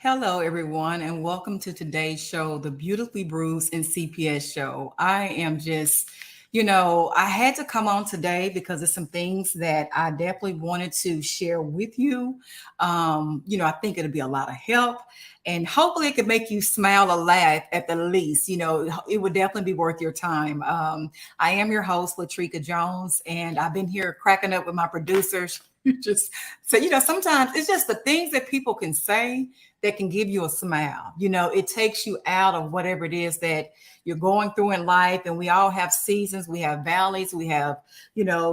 Hello, everyone, and welcome to today's show, the Beautifully Bruised and CPS show. I am just, I had to come on today because there's some things that I definitely wanted to share with you. I think it'll be a lot of help and hopefully it could make you smile or laugh at the least. It would definitely be worth your time. I am your host, Latrika Jones, and I've been here cracking up with my producers. Just so, sometimes it's just the things that people can say that can give you a smile. It takes you out of whatever it is that you're going through in life. And we all have seasons, we have valleys, we have,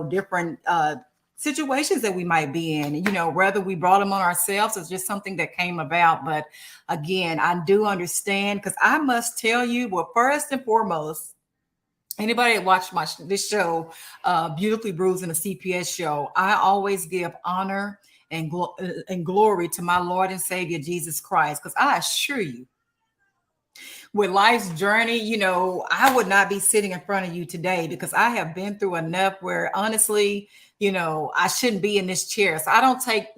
different situations that we might be in. Whether we brought them on ourselves, it's just something that came about. But again, I do understand because I must tell you, well, first and foremost, anybody that watched this show, Beautifully Bruised in a CPS show, I always give honor and glory to my Lord and Savior Jesus Christ, because I assure you, with life's journey, I would not be sitting in front of you today because I have been through enough where honestly, I shouldn't be in this chair. So I don't take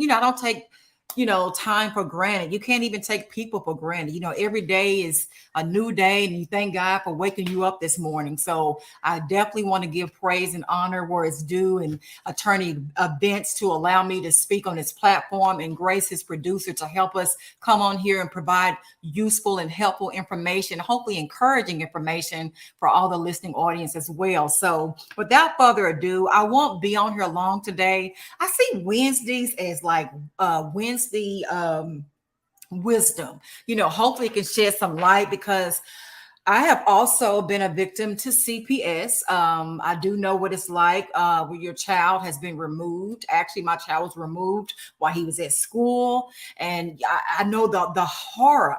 time for granted. You can't even take people for granted. Every day is a new day, and you thank God for waking you up this morning. So I definitely want to give praise and honor where it's due, and Attorney Vince to allow me to speak on this platform, and Grace, his producer, to help us come on here and provide useful and helpful information, hopefully encouraging information for all the listening audience as well. So without further ado, I won't be on here long today. I see Wednesdays as like Wednesday wisdom. Hopefully it can shed some light because I have also been a victim to CPS. I do know what it's like when your child has been removed. Actually, my child was removed while he was at school, and I know the horror,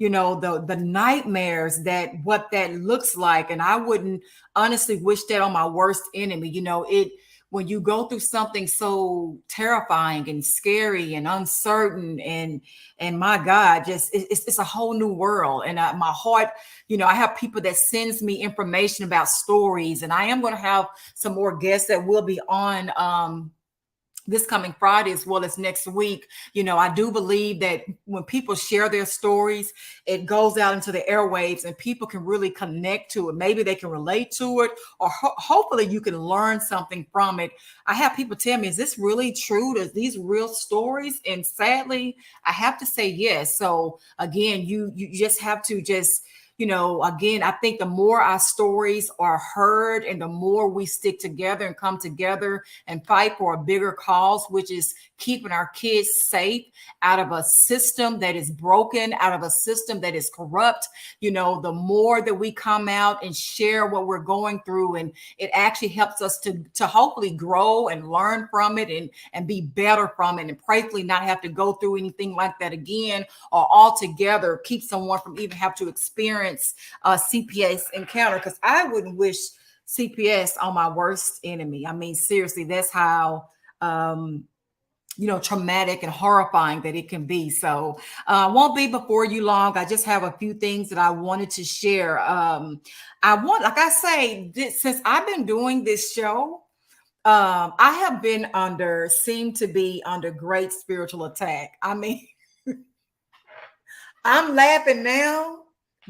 the nightmares that what that looks like. And I wouldn't honestly wish that on my worst enemy. When you go through something so terrifying and scary and uncertain, and my God, just it's a whole new world. And my heart, I have people that sends me information about stories, and I am going to have some more guests that will be on this coming Friday as well as next week. I do believe that when people share their stories, it goes out into the airwaves and people can really connect to it. Maybe they can relate to it, or hopefully you can learn something from it. I have people tell me, is this really true? Is these real stories? And sadly, I have to say yes. So again, you just have to again, I think the more our stories are heard and the more we stick together and come together and fight for a bigger cause, which is keeping our kids safe out of a system that is broken, out of a system that is corrupt, the more that we come out and share what we're going through, and it actually helps us to hopefully grow and learn from it and be better from it, and prayerfully not have to go through anything like that again, or altogether keep someone from even have to experience a CPS encounter, because I wouldn't wish CPS on my worst enemy. I mean, seriously, that's how traumatic and horrifying that it can be. So I won't be before you long. I just have a few things that I wanted to share. Like I say, since I've been doing this show, I have been seem to be under great spiritual attack. I mean, I'm laughing now,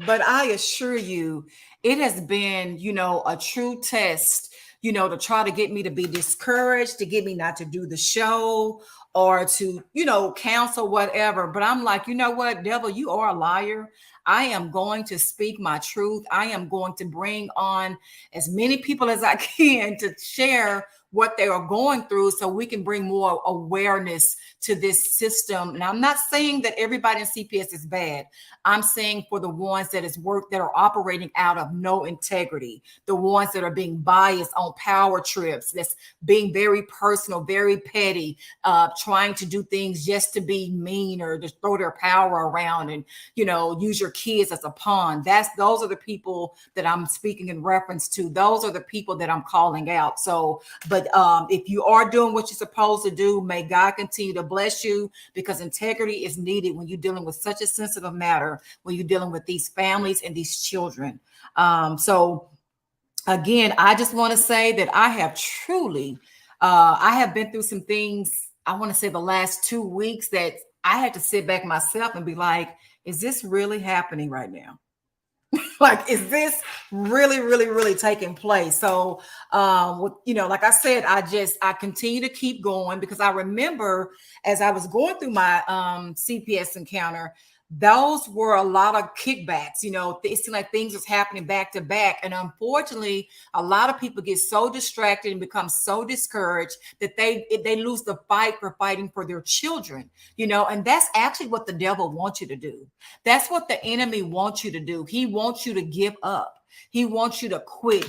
but I assure you, it has been, a true test, to try to get me to be discouraged, to get me not to do the show, or to, cancel whatever. But I'm like, you know what, devil, you are a liar. I am going to speak my truth. I am going to bring on as many people as I can to share what they are going through so we can bring more awareness to this system. And I'm not saying that everybody in CPS is bad. I'm saying for the ones that are operating out of no integrity, the ones that are being biased on power trips, that's being very personal, very petty, trying to do things just to be mean or to throw their power around and, use your kids as a pawn. Those are the people that I'm speaking in reference to. Those are the people that I'm calling out. So, but if you are doing what you're supposed to do, may God continue to bless you, because integrity is needed when you're dealing with such a sensitive matter, when you're dealing with these families and these children. So again, I just want to say that I have truly, I have been through some things, I want to say the last 2 weeks, that I had to sit back myself and be like, is this really happening right now? Like, is this really taking place? So like I said, I continue to keep going, because I remember as I was going through my CPS encounter, those were a lot of kickbacks. It seemed like things was happening back to back, and unfortunately a lot of people get so distracted and become so discouraged that they lose the fight for fighting for their children. And that's actually what the devil wants you to do. That's what the enemy wants you to do. He wants you to give up. He wants you to quit.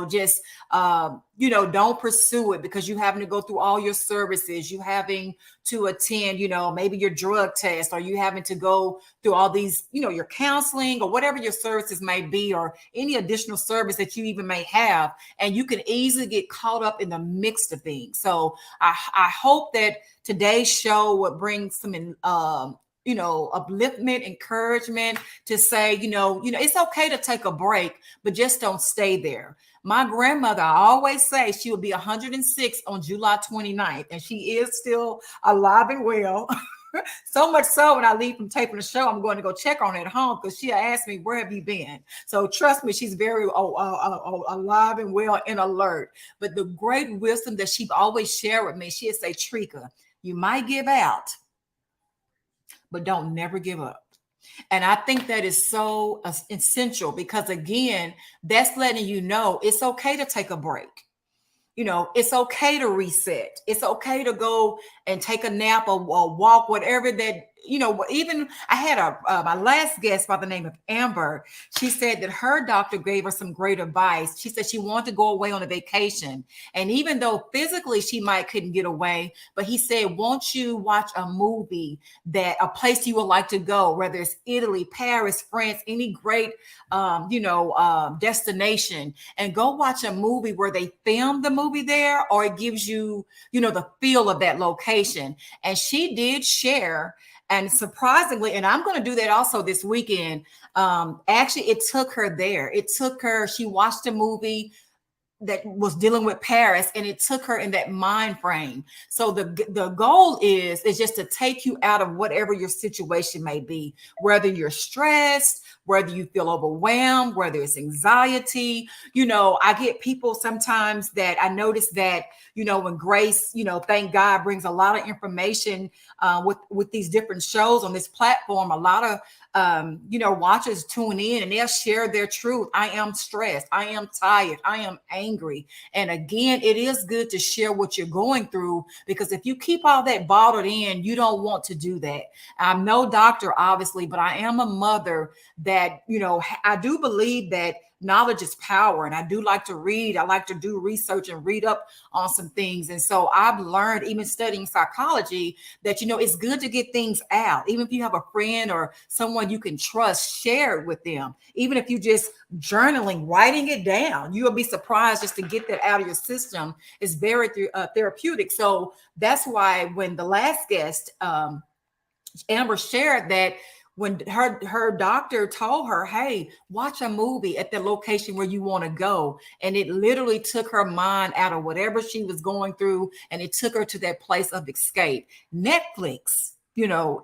Just don't pursue it, because you having to go through all your services. You having to attend, maybe your drug test, or you having to go through all these, your counseling, or whatever your services may be, or any additional service that you even may have. And you can easily get caught up in the mix of things. So I hope that today's show will bring some upliftment, encouragement to say, it's okay to take a break, but just don't stay there. My grandmother, I always say, she will be 106 on July 29th, and she is still alive and well. So much so, when I leave from taping the show, I'm going to go check on her at home, because she'll ask me, where have you been? So trust me, she's very alive and well and alert. But the great wisdom that she always shared with me, she'd say, Trika, you might give out, but don't never give up. And I think that is so essential, because again, that's letting you know it's okay to take a break. It's okay to reset. It's okay to go and take a nap or walk, whatever that, even I had my last guest by the name of Amber. She said that her doctor gave her some great advice. She said she wanted to go away on a vacation. And even though physically she might couldn't get away, but he said, won't you watch a movie, that a place you would like to go, whether it's Italy, Paris, France, any great, destination, and go watch a movie where they filmed the movie there, or it gives you, the feel of that location. And she did share, and surprisingly, and I'm going to do that also this weekend. Actually, it took her there. She watched a movie that was dealing with Paris, and it took her in that mind frame. So the goal is just to take you out of whatever your situation may be, whether you're stressed, whether you feel overwhelmed, whether it's anxiety. I get people sometimes that I notice that, when Grace, thank God, brings a lot of information with these different shows on this platform. A lot of watchers tune in and they'll share their truth. I am stressed. I am tired. I am angry. And again, it is good to share what you're going through, because if you keep all that bottled in, you don't want to do that. I'm no doctor, obviously, but I am a mother that, I do believe that knowledge is power. And I do like to read. I like to do research and read up on some things. And so I've learned, even studying psychology, that, it's good to get things out. Even if you have a friend or someone you can trust, share it with them. Even if you just journaling, writing it down, you will be surprised just to get that out of your system is very therapeutic. So that's why when the last guest, Amber, shared that, when her doctor told her, hey, watch a movie at the location where you want to go, and it literally took her mind out of whatever she was going through, and it took her to that place of escape. Netflix,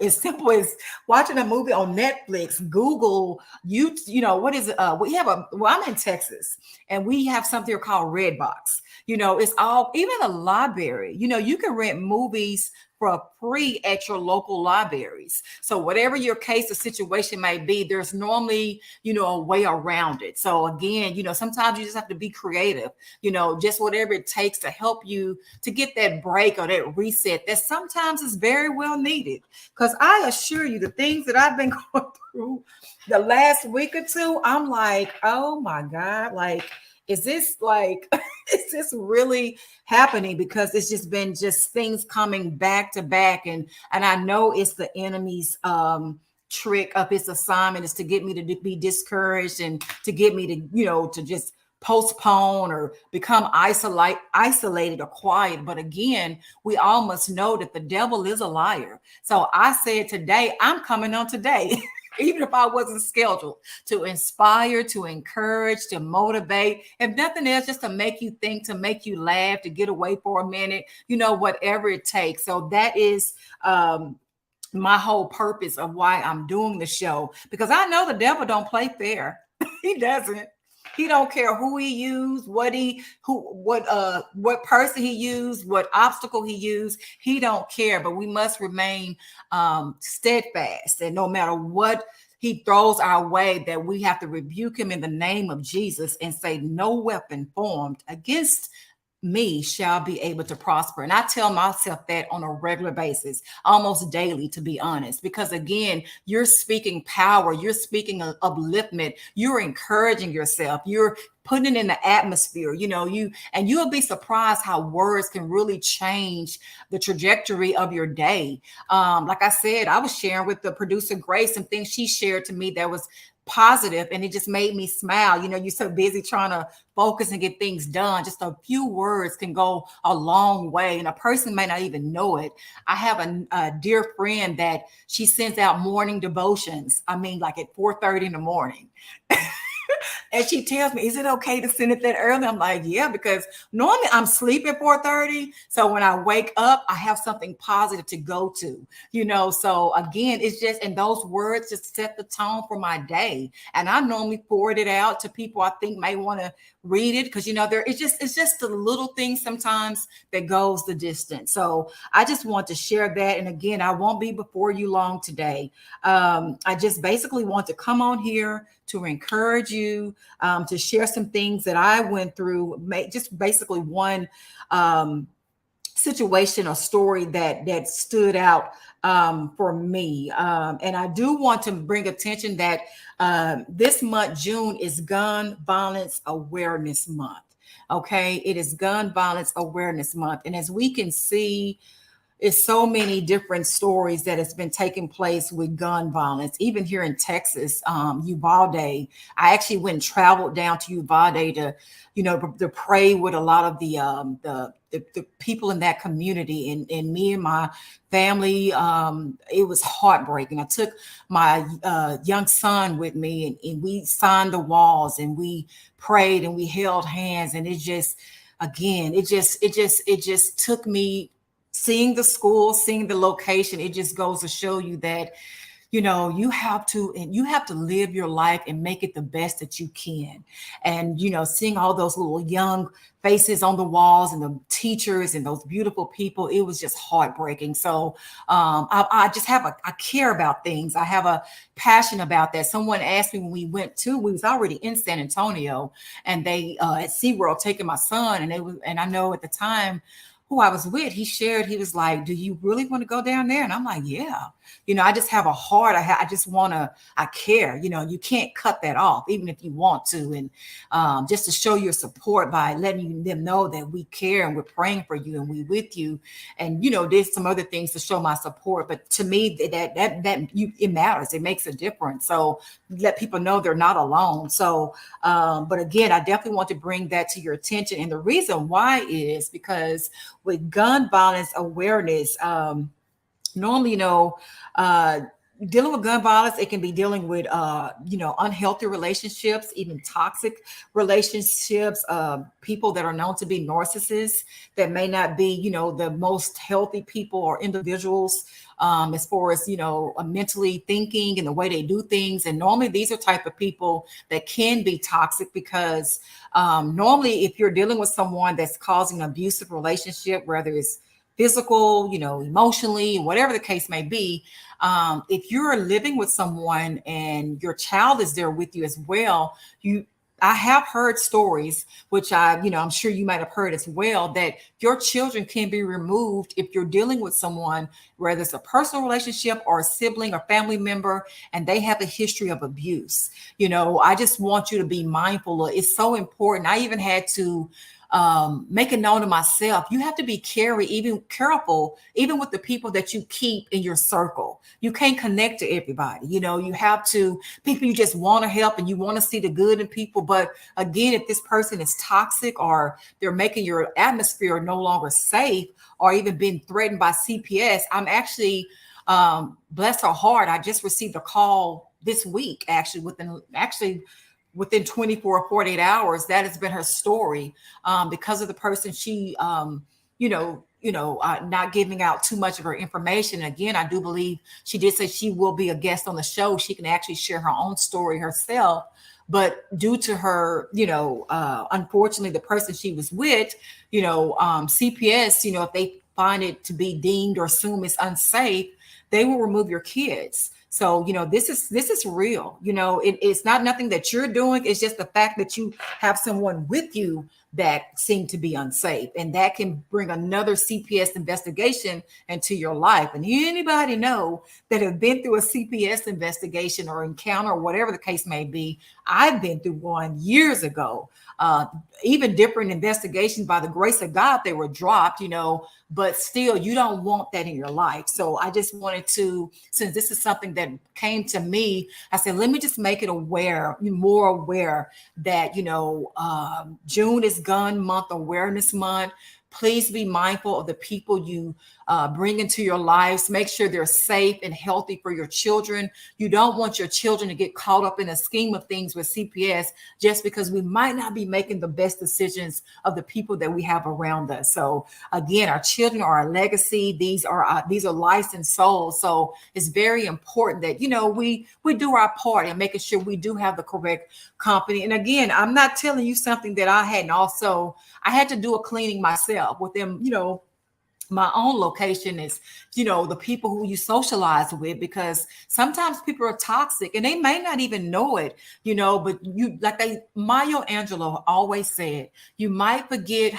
as simple as watching a movie on Netflix. Google, what is it? I'm in Texas, and we have something here called Redbox. It's all, even a library, you can rent movies for free at your local libraries. So whatever your case or situation may be, there's normally, a way around it. So again, sometimes you just have to be creative, just whatever it takes to help you to get that break or that reset that sometimes is very well needed. Because I assure you, the things that I've been going through the last week or two, I'm like, oh my God, like, is this really happening? Because it's just been things coming back to back. And I know it's the enemy's trick of his assignment is to get me to be discouraged and to get me to, to just postpone or become isolated or quiet. But again, we all must know that the devil is a liar. So I said today, I'm coming on today. Even if I wasn't scheduled, to inspire, to encourage, to motivate, if nothing else, just to make you think, to make you laugh, to get away for a minute, whatever it takes. So that is my whole purpose of why I'm doing the show, because I know the devil don't play fair. He doesn't. He don't care who he used, what person he used, what obstacle he used. He don't care. But we must remain steadfast, and no matter what he throws our way, that we have to rebuke him in the name of Jesus and say, "No weapon formed against me shall be able to prosper." And I tell myself that on a regular basis, almost daily, to be honest, because again, you're speaking power, you're speaking upliftment, you're encouraging yourself, you're putting it in the atmosphere, and you'll be surprised how words can really change the trajectory of your day. Like I said, I was sharing with the producer Grace some things she shared to me that was positive, and it just made me smile. You're so busy trying to focus and get things done. Just a few words can go a long way, and a person may not even know it. I have a dear friend that she sends out morning devotions. I mean, like at 4:30 in the morning. And she tells me, "Is it okay to send it that early?" I'm like, "Yeah," because normally I'm sleeping at 4:30. So when I wake up, I have something positive to go to. So again, it's just, and those words just set the tone for my day. And I normally forward it out to people I think may want to read it, because it's just the little things sometimes that goes the distance. So I just want to share that. And again, I won't be before you long today. I just basically want to come on here to encourage you, to share some things that I went through, just basically one situation or story that stood out for me. And I do want to bring attention that this month, June, is Gun Violence Awareness Month. Okay, it is Gun Violence Awareness Month. And as we can see, it's so many different stories that has been taking place with gun violence, even here in Texas, Uvalde. I actually went and traveled down to Uvalde to pray with a lot of the people in that community, and me and my family. It was heartbreaking. I took my young son with me, and we signed the walls, and we prayed, and we held hands, and it just, again, it just took me seeing the school, seeing the location. It just goes to show you that you have to live your life and make it the best that you can. And seeing all those little young faces on the walls, and the teachers, and those beautiful people, it was just heartbreaking. So I just I care about things. I have a passion about that. Someone asked me when we was already in San Antonio, and they at SeaWorld taking my son, and I know at the time who I was with, he shared, he was like, "Do you really want to go down there?" And I'm like, "Yeah." I just have a heart. I just want to, I care. You can't cut that off, even if you want to. And just to show your support by letting them know that we care, and we're praying for you, and we with you. And, there's some other things to show my support. But to me, it matters. It makes a difference. So let people know they're not alone. So, but again, I definitely want to bring that to your attention. And the reason why is because with gun violence awareness, normally, uh, dealing with gun violence, it can be dealing with, unhealthy relationships, even toxic relationships, people that are known to be narcissists, that may not be, the most healthy people or individuals, as far as, mentally thinking and the way they do things. And normally these are type of people that can be toxic, because normally if you're dealing with someone that's causing an abusive relationship, whether it's physical, emotionally, whatever the case may be. If you're living with someone and your child is there with you as well, I have heard stories, which I'm sure you might have heard as well, that your children can be removed if you're dealing with someone, whether it's a personal relationship or a sibling or family member, and they have a history of abuse. I just want you to be mindful of, it's so important. I even had to make it known to myself, you have to be careful, even with the people that you keep in your circle. You can't connect to everybody. You have to, people you just want to help, and you want to see the good in people. But again, if this person is toxic, or they're making your atmosphere no longer safe, or even being threatened by CPS, I'm actually, bless her heart, I just received a call this week, within 24 or 48 hours. That has been her story, because of the person she not giving out too much of her information. Again, I do believe she did say she will be a guest on the show. She can actually share her own story herself. But due to her, unfortunately, the person she was with, CPS, if they find it to be deemed or assume it's unsafe, they will remove your kids. So, this is real. It's not nothing that you're doing. It's just the fact that you have someone with you that seem to be unsafe, and that can bring another CPS investigation into your life. And anybody know that have been through a CPS investigation or encounter, or whatever the case may be. I've been through one years ago. Even different investigations, by the grace of God, they were dropped, but still, you don't want that in your life. So I just wanted to, since this is something that came to me, I said, let me just make it more aware that, June is Gun Month, Awareness Month. Please be mindful of the people you bring into your lives. Make sure they're safe and healthy for your children. You don't want your children to get caught up in a scheme of things with CPS just because we might not be making the best decisions of the people that we have around us. So again, our children are our legacy. These are licensed souls. So it's very important that we do our part in making sure we do have the correct company. And again, I'm not telling you something that I hadn't. Also, I had to do a cleaning myself with them. My own location is, the people who you socialize with, because sometimes people are toxic and they may not even know it, but Maya Angelou always said, you might forget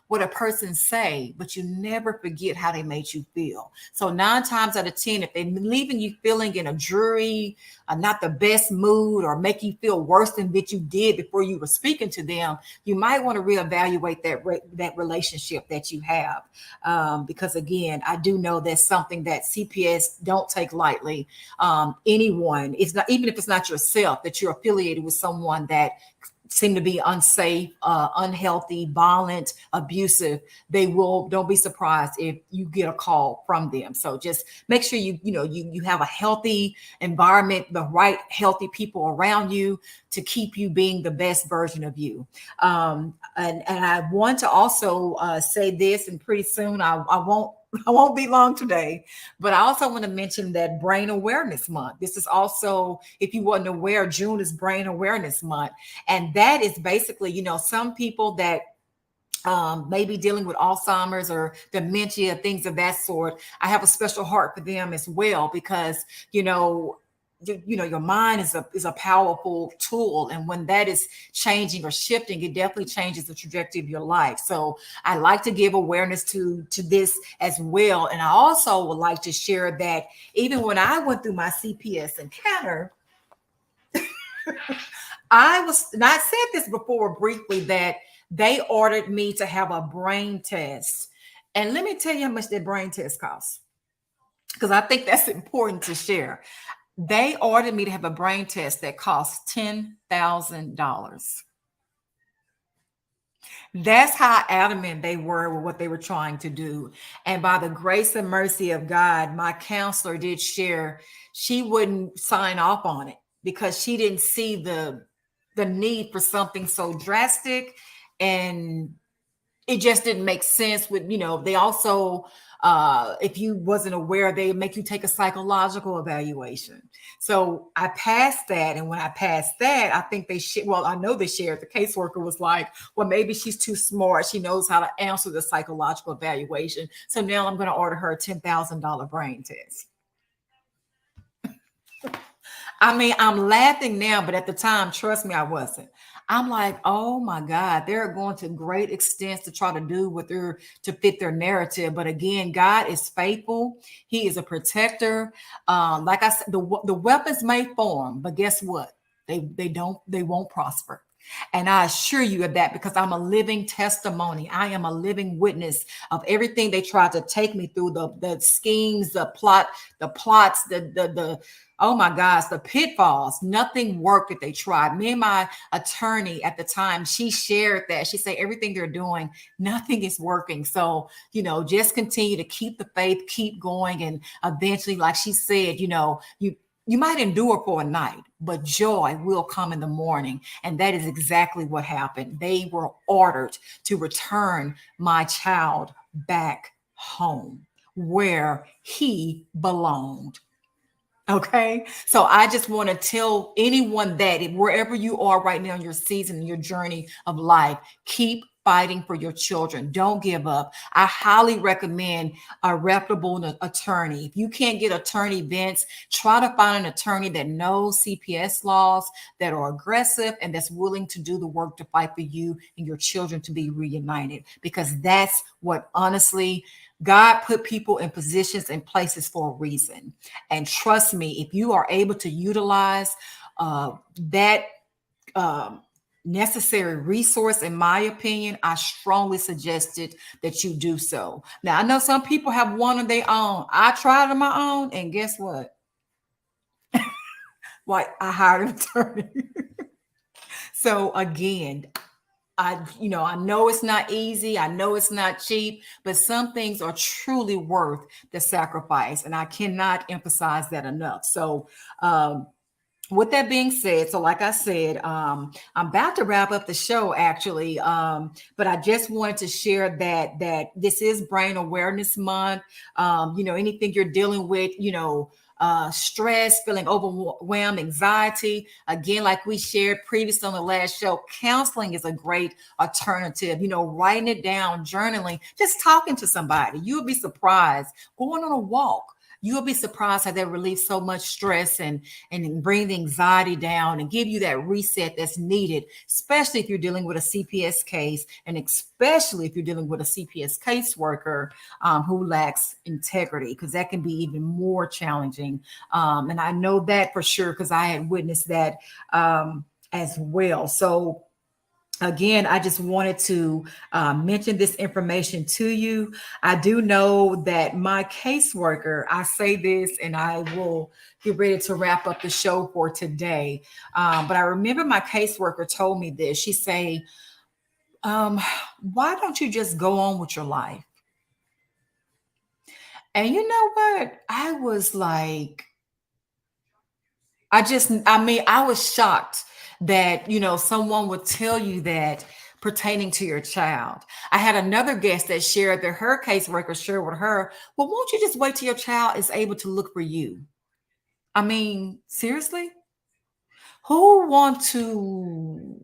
what a person say, but you never forget how they made you feel. So 9 times out of 10, if they're leaving you feeling in a dreary, not the best mood, or make you feel worse than that you did before you were speaking to them, you might want to reevaluate that relationship that you have. Because again, I do know that's something that CPS don't take lightly. Anyone, it's not, even if it's not yourself, that you're affiliated with someone that seem to be unsafe, unhealthy, violent, abusive, don't be surprised if you get a call from them. So just make sure you have a healthy environment, the right healthy people around you to keep you being the best version of you. And I want to also say this, and pretty soon I won't be long today, but I also want to mention that Brain Awareness Month. This is also, if you wasn't aware, June is Brain Awareness Month. And that is basically, some people that may be dealing with Alzheimer's or dementia, things of that sort. I have a special heart for them as well, because, your mind is a powerful tool, and when that is changing or shifting, it definitely changes the trajectory of your life. So I like to give awareness to this as well. And I also would like to share that even when I went through my CPS encounter, and I said this before briefly, that they ordered me to have a brain test. And let me tell you how much that brain test costs, because I think that's important to share. They ordered me to have a brain test that cost $10,000. That's how adamant they were with what they were trying to do. And by the grace and mercy of God, my counselor did share she wouldn't sign off on it because she didn't see the need for something so drastic, and it just didn't make sense with, they also, if you wasn't aware, they make you take a psychological evaluation. So I passed that. And when I passed that, I think I know they shared, the caseworker was like, well, maybe she's too smart. She knows how to answer the psychological evaluation. So now I'm going to order her a $10,000 brain test. I mean, I'm laughing now, but at the time, trust me, I wasn't. I'm like, oh my God, they're going to great extents to try to do to fit their narrative. But again, God is faithful. He is a protector. Like I said, the weapons may form, but guess what? They won't prosper. And I assure you of that, because I'm a living testimony. I am a living witness of everything they tried to take me through, the schemes, the plots, the oh my gosh, the pitfalls. Nothing worked that they tried. Me and my attorney at the time, she shared that. She said everything they're doing, nothing is working. So, just continue to keep the faith, keep going. And eventually, like she said, you might endure for a night, but joy will come in the morning. And that is exactly what happened. They were ordered to return my child back home where he belonged. Okay. So I just want to tell anyone that wherever you are right now in your season, in your journey of life, keep fighting for your children. Don't give up. I highly recommend a reputable attorney. If you can't get attorney Vince, try to find an attorney that knows CPS laws, that are aggressive, and that's willing to do the work to fight for you and your children to be reunited. Because that's what honestly, God put people in positions and places for a reason. And trust me, if you are able to utilize that um, necessary resource, in my opinion, I strongly suggested that you do so. Now, I know some people have one of their own. I tried on my own, and guess what? Why I hired an attorney. So again, I know it's not easy. I know it's not cheap, but some things are truly worth the sacrifice. And I cannot emphasize that enough. So, with that being said, so like I said, I'm about to wrap up the show actually, but I just wanted to share that this is Brain Awareness Month. Anything you're dealing with, stress, feeling overwhelmed, anxiety. Again, like we shared previously on the last show, counseling is a great alternative. Writing it down, journaling, just talking to somebody. You'll be surprised. Going on a walk. You'll be surprised how they relieve so much stress and bring the anxiety down and give you that reset that's needed, especially if you're dealing with a CPS case, and especially if you're dealing with a CPS caseworker who lacks integrity, because that can be even more challenging. And I know that for sure because I had witnessed that as well. So again, I just wanted to mention this information to you. I do know that my caseworker, I say this and I will get ready to wrap up the show for today. But I remember my caseworker told me this. She say, why don't you just go on with your life? And you know what? I was like, I was shocked that, someone would tell you that pertaining to your child. I had another guest that shared that her caseworker shared with her, well, won't you just wait till your child is able to look for you? I mean, seriously? Who want to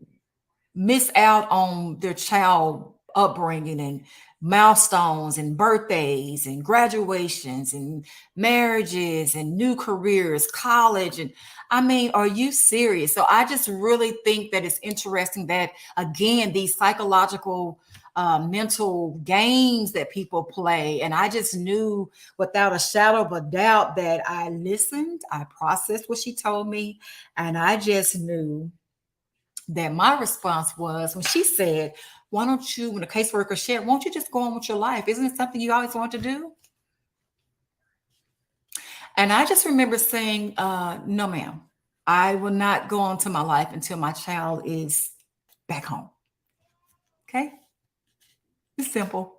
miss out on their child upbringing and milestones and birthdays and graduations and marriages and new careers, college? And I mean, are you serious? So I just really think that it's interesting that, again, these psychological mental games that people play. And I just knew without a shadow of a doubt that I listened, I processed what she told me, and I just knew that my response was when she said, why don't you, when the caseworker shared, won't you just go on with your life? Isn't it something you always want to do? And I just remember saying, no, ma'am, I will not go on to my life until my child is back home. Okay. It's simple.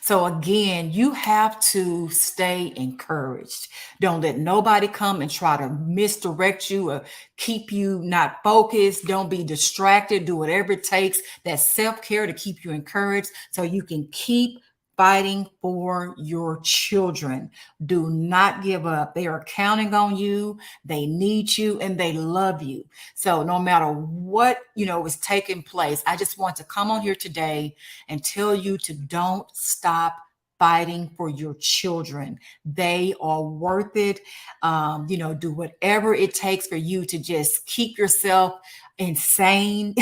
So again, you have to stay encouraged. Don't let nobody come and try to misdirect you or keep you not focused. Don't be distracted. Do whatever it takes. That self-care to keep you encouraged so you can keep fighting for your children. Do not give up. They are counting on you. They need you and they love you. So no matter what, is taking place, I just want to come on here today and tell you to don't stop fighting for your children. They are worth it. Do whatever it takes for you to just keep yourself insane.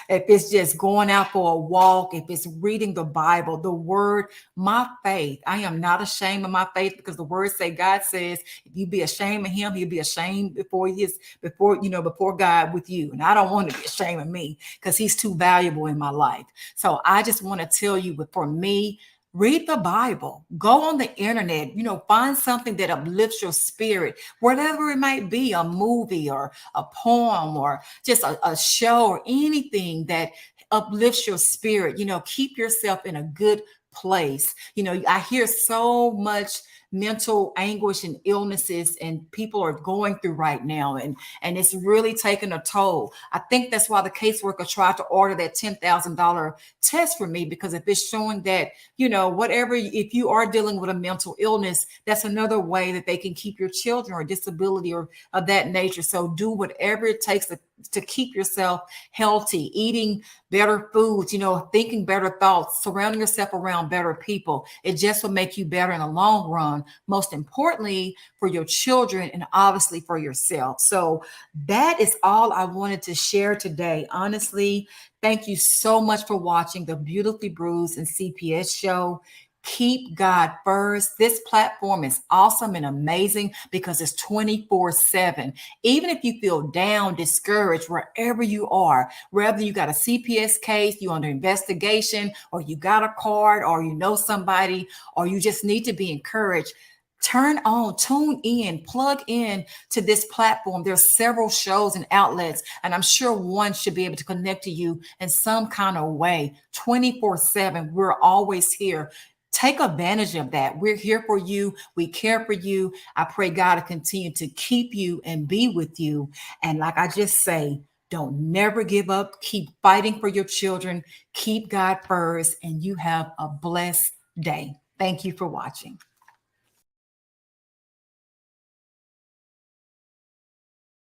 If it's just going out for a walk, if it's reading the Bible, the word, my faith. I am not ashamed of my faith because the word say, God says, if you be ashamed of him, he'll be ashamed before God with you. And I don't want to be ashamed of me because he's too valuable in my life. So I just want to tell you, but for me, read the Bible, go on the internet, find something that uplifts your spirit, whatever it might be, a movie or a poem or just a show or anything that uplifts your spirit. Keep yourself in a good place. I hear so much mental anguish and illnesses and people are going through right now. And it's really taking a toll. I think that's why the caseworker tried to order that $10,000 test for me, because if it's showing that, whatever, if you are dealing with a mental illness, that's another way that they can keep your children or disability or of that nature. So do whatever it takes to keep yourself healthy, eating better foods, thinking better thoughts, surrounding yourself around better people. It just will make you better in the long run, most importantly for your children and obviously for yourself. So that is all I wanted to share today. Honestly, thank you so much for watching the Beautifully Bruised and CPS show. Keep God first. This platform is awesome and amazing because it's 24/7. Even if you feel down, discouraged, wherever you are, whether you got a CPS case, you under investigation, or you got a card, or you know somebody, or you just need to be encouraged, tune in, plug in to this platform. There's several shows and outlets, and I'm sure one should be able to connect to you in some kind of way. 24/7, we're always here. Take advantage of that. We're here for you. We care for you. I pray God to continue to keep you and be with you. And like I just say, don't never give up. Keep fighting for your children. Keep God first, and you have a blessed day. Thank you for watching.